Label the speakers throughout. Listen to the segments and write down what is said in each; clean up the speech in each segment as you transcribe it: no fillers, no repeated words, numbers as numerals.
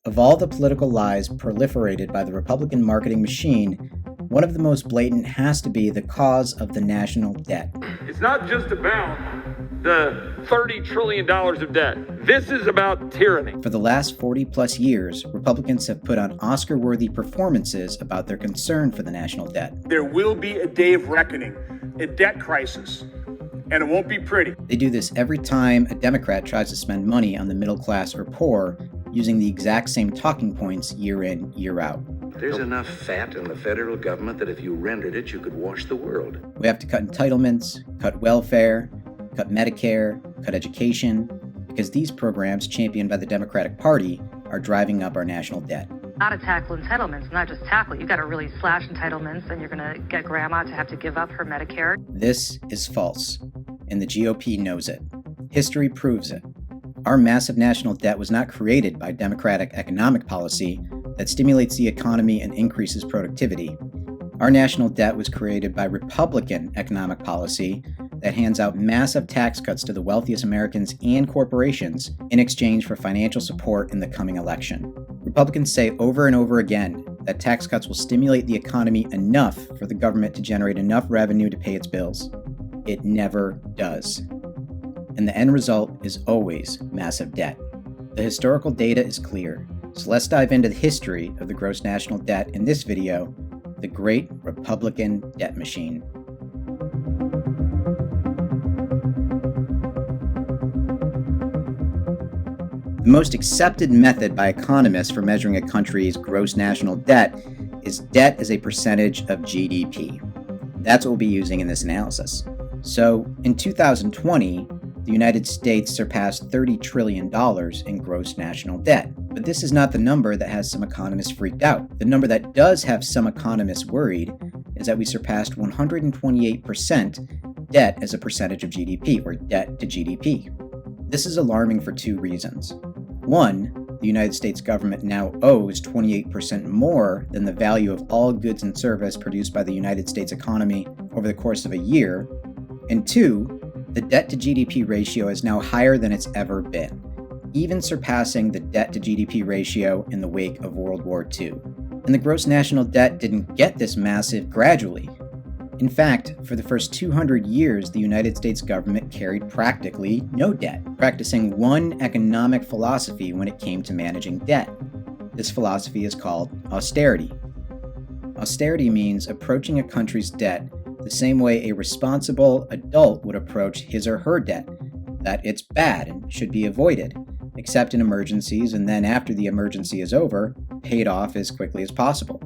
Speaker 1: Of all the political lies proliferated by the Republican marketing machine, one of the most blatant has to be the cause of the national debt.
Speaker 2: It's not just about the $30 trillion of debt. This is about tyranny.
Speaker 1: For the last 40 plus years, Republicans have put on Oscar-worthy performances about their concern for the national debt.
Speaker 3: There will be a day of reckoning, a debt crisis, and it won't be pretty.
Speaker 1: They do this every time a Democrat tries to spend money on the middle class or poor, using the exact same talking points year in, year out.
Speaker 4: There's enough fat in the federal government that if you rendered it, you could wash the world.
Speaker 1: We have to cut entitlements, cut welfare, cut Medicare, cut education, because these programs championed by the Democratic Party are driving up our national debt.
Speaker 5: Not to tackle entitlements, not just tackle it. You've got to really slash entitlements, and you're going to get grandma to have to give up her Medicare.
Speaker 1: This is false, and the GOP knows it. History proves it. Our massive national debt was not created by Democratic economic policy that stimulates the economy and increases productivity. Our national debt was created by Republican economic policy that hands out massive tax cuts to the wealthiest Americans and corporations in exchange for financial support in the coming election. Republicans say over and over again that tax cuts will stimulate the economy enough for the government to generate enough revenue to pay its bills. It never does. And the end result is always massive debt. The historical data is clear, so let's dive into the history of the gross national debt in this video, The Great Republican Debt Machine. The most accepted method by economists for measuring a country's gross national debt is debt as a percentage of GDP. That's what we'll be using in this analysis. So, in 2020, the United States surpassed $30 trillion in gross national debt. But this is not the number that has some economists freaked out. The number that does have some economists worried is that we surpassed 128% debt as a percentage of GDP, or debt to GDP. This is alarming for two reasons. One, the United States government now owes 28% more than the value of all goods and service produced by the United States economy over the course of a year. And two, the debt to GDP ratio is now higher than it's ever been, even surpassing the debt to GDP ratio in the wake of World War II. And the gross national debt didn't get this massive gradually. In fact, for the first 200 years, the United States government carried practically no debt, practicing one economic philosophy when it came to managing debt. This philosophy is called austerity. Austerity means approaching a country's debt the same way a responsible adult would approach his or her debt, that it's bad and should be avoided, except in emergencies, and then after the emergency is over, paid off as quickly as possible.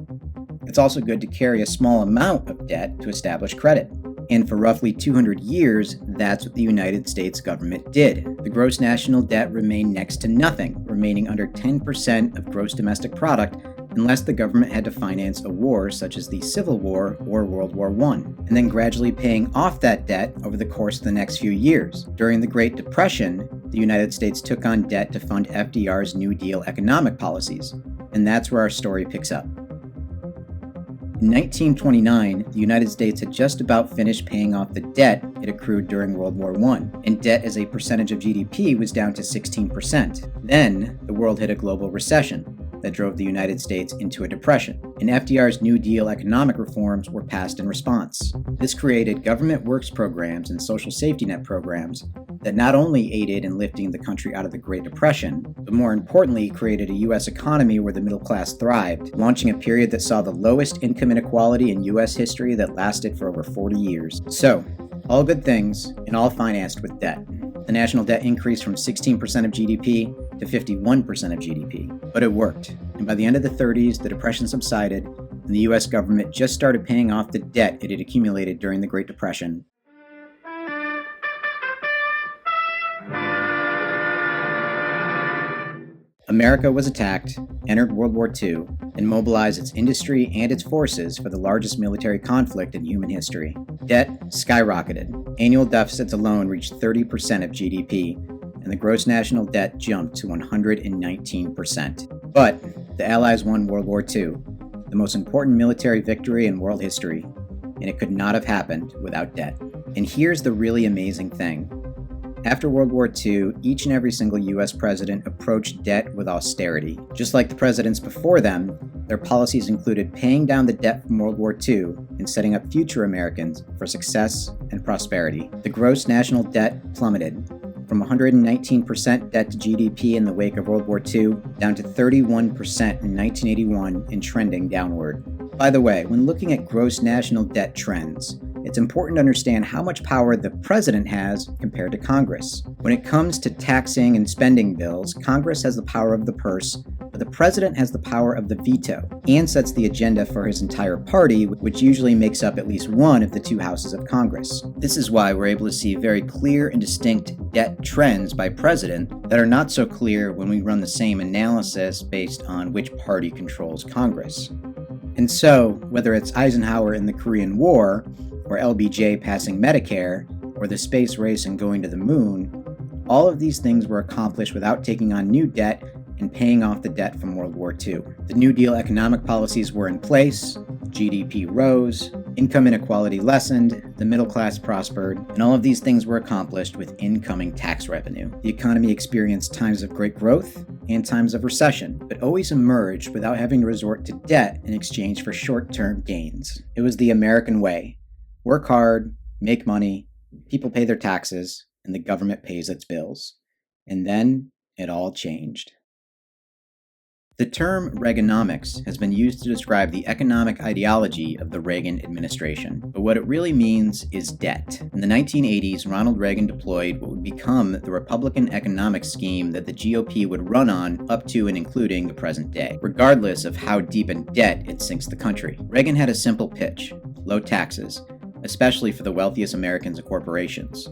Speaker 1: It's also good to carry a small amount of debt to establish credit. And for roughly 200 years, that's what the United States government did. The gross national debt remained next to nothing, remaining under 10% of gross domestic product, unless the government had to finance a war such as the Civil War or World War I, and then gradually paying off that debt over the course of the next few years. During the Great Depression, the United States took on debt to fund FDR's New Deal economic policies, and that's where our story picks up. In 1929, the United States had just about finished paying off the debt it accrued during World War I, and debt as a percentage of GDP was down to 16%. Then, the world hit a global recession that drove the United States into a depression, and FDR's New Deal economic reforms were passed in response. This created government works programs and social safety net programs that not only aided in lifting the country out of the Great Depression, but more importantly created a U.S. economy where the middle class thrived, launching a period that saw the lowest income inequality in U.S. history that lasted for over 40 years. So, all good things, and all financed with debt. The national debt increased from 16% of GDP to 51% of GDP. But it worked, and by the end of the 30s, the Depression subsided, and the U.S. government just started paying off the debt it had accumulated during the Great Depression. America was attacked, entered World War II, and mobilized its industry and its forces for the largest military conflict in human history. Debt skyrocketed. Annual deficits alone reached 30% of GDP, and the gross national debt jumped to 119%. But the Allies won World War II, the most important military victory in world history, and it could not have happened without debt. And here's the really amazing thing. After World War II, each and every single U.S. president approached debt with austerity. Just like the presidents before them, their policies included paying down the debt from World War II and setting up future Americans for success and prosperity. The gross national debt plummeted from 119% debt to GDP in the wake of World War II down to 31% in 1981 and trending downward. By the way, when looking at gross national debt trends, it's important to understand how much power the president has compared to Congress. When it comes to taxing and spending bills, Congress has the power of the purse, but the president has the power of the veto and sets the agenda for his entire party, which usually makes up at least one of the two houses of Congress. This is why we're able to see very clear and distinct debt trends by president that are not so clear when we run the same analysis based on which party controls Congress. And so, whether it's Eisenhower in the Korean War, or LBJ passing Medicare, or the space race and going to the moon, all of these things were accomplished without taking on new debt and paying off the debt from World War II. The New Deal economic policies were in place, GDP rose, income inequality lessened, the middle class prospered, and all of these things were accomplished with incoming tax revenue. The economy experienced times of great growth and times of recession, but always emerged without having to resort to debt in exchange for short-term gains. It was the American way. Work hard, make money, people pay their taxes, and the government pays its bills. And then it all changed. The term Reaganomics has been used to describe the economic ideology of the Reagan administration, but what it really means is debt. In the 1980s, Ronald Reagan deployed what would become the Republican economic scheme that the GOP would run on up to and including the present day, regardless of how deep in debt it sinks the country. Reagan had a simple pitch: low taxes, especially for the wealthiest Americans and corporations.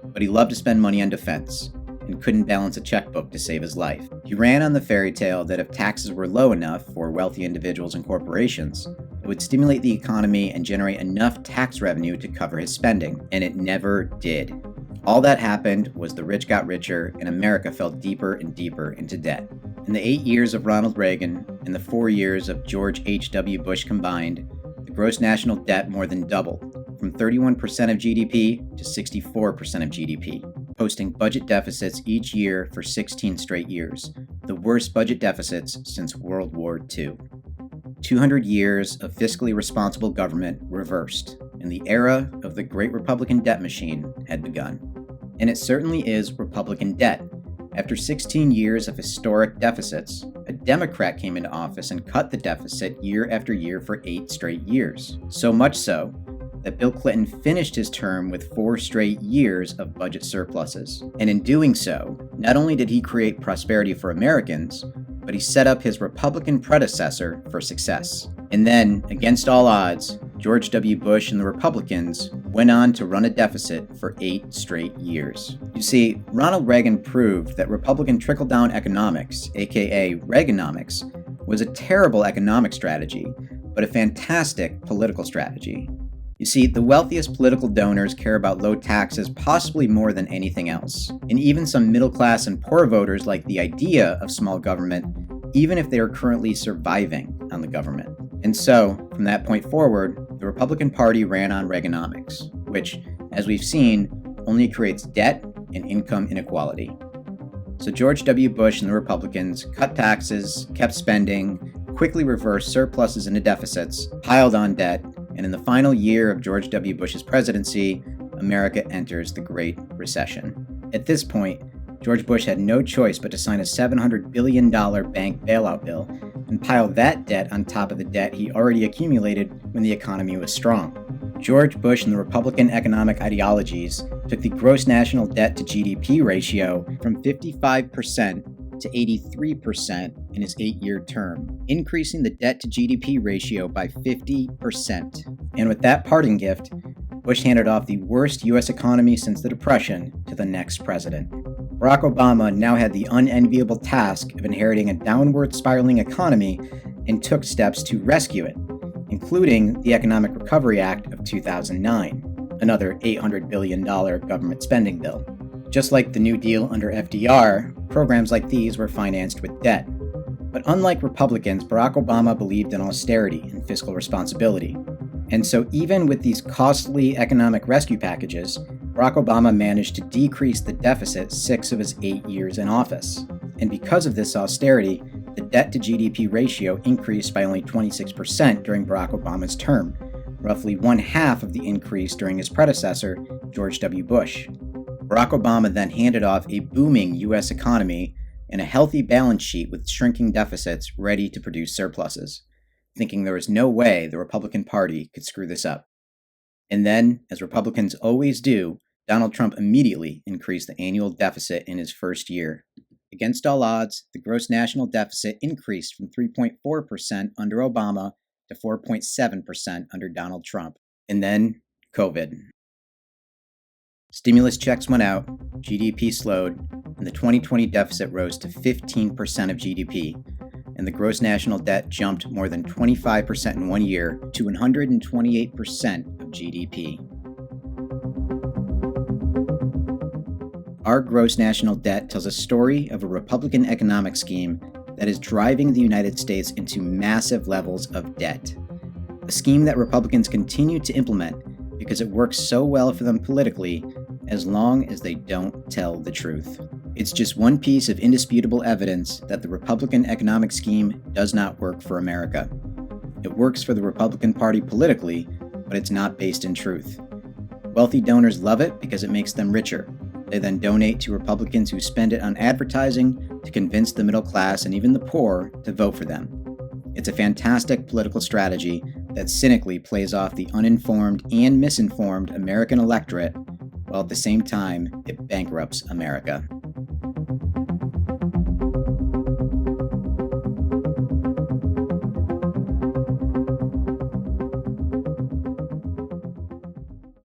Speaker 1: But he loved to spend money on defense and couldn't balance a checkbook to save his life. He ran on the fairy tale that if taxes were low enough for wealthy individuals and corporations, it would stimulate the economy and generate enough tax revenue to cover his spending, and it never did. All that happened was the rich got richer and America fell deeper and deeper into debt. In the 8 years of Ronald Reagan and the 4 years of George H.W. Bush combined, the gross national debt more than doubled, from 31% of GDP to 64% of GDP, posting budget deficits each year for 16 straight years, the worst budget deficits since World War II. 200 years of fiscally responsible government reversed, and the era of the great Republican debt machine had begun. And it certainly is Republican debt. After 16 years of historic deficits, a Democrat came into office and cut the deficit year after year for 8 straight years. So much so that Bill Clinton finished his term with 4 straight years of budget surpluses. And in doing so, not only did he create prosperity for Americans, but he set up his Republican predecessor for success. And then, against all odds, George W. Bush and the Republicans went on to run a deficit for 8 straight years. You see, Ronald Reagan proved that Republican trickle-down economics, aka Reaganomics, was a terrible economic strategy, but a fantastic political strategy. You see, the wealthiest political donors care about low taxes possibly more than anything else. And even some middle class and poor voters like the idea of small government, even if they are currently surviving on the government. And so, from that point forward, the Republican Party ran on Reaganomics, which, as we've seen, only creates debt and income inequality. So George W. Bush and the Republicans cut taxes, kept spending, quickly reversed surpluses into deficits, piled on debt, and in the final year of George W. Bush's presidency, America enters the Great Recession. At this point, George Bush had no choice but to sign a $700 billion bank bailout bill and pile that debt on top of the debt he already accumulated when the economy was strong. George Bush and the Republican economic ideologies took the gross national debt to GDP ratio from 55% to 83% in his 8-year term, increasing the debt to GDP ratio by 50%. And with that parting gift, Bush handed off the worst U.S. economy since the Depression to the next president. Barack Obama now had the unenviable task of inheriting a downward spiraling economy and took steps to rescue it, including the Economic Recovery Act of 2009, another $800 billion government spending bill. Just like the New Deal under FDR, programs like these were financed with debt. But unlike Republicans, Barack Obama believed in austerity and fiscal responsibility. And so even with these costly economic rescue packages, Barack Obama managed to decrease the deficit 6 of his 8 years in office. And because of this austerity, the debt to GDP ratio increased by only 26% during Barack Obama's term, roughly one-half of the increase during his predecessor, George W. Bush. Barack Obama then handed off a booming U.S. economy and a healthy balance sheet with shrinking deficits ready to produce surpluses, thinking there was no way the Republican Party could screw this up. And then, as Republicans always do, Donald Trump immediately increased the annual deficit in his first year. Against all odds, the gross national deficit increased from 3.4% under Obama to 4.7% under Donald Trump. And then, COVID. Stimulus checks went out, GDP slowed, and the 2020 deficit rose to 15% of GDP, and the gross national debt jumped more than 25% in 1 year to 128% of GDP. Our gross national debt tells a story of a Republican economic scheme that is driving the United States into massive levels of debt. A scheme that Republicans continue to implement because it works so well for them politically as long as they don't tell the truth. It's just one piece of indisputable evidence that the Republican economic scheme does not work for America. It works for the Republican Party politically, but it's not based in truth. Wealthy donors love it because it makes them richer. They then donate to Republicans who spend it on advertising to convince the middle class and even the poor to vote for them. It's a fantastic political strategy that cynically plays off the uninformed and misinformed American electorate, while at the same time it bankrupts America.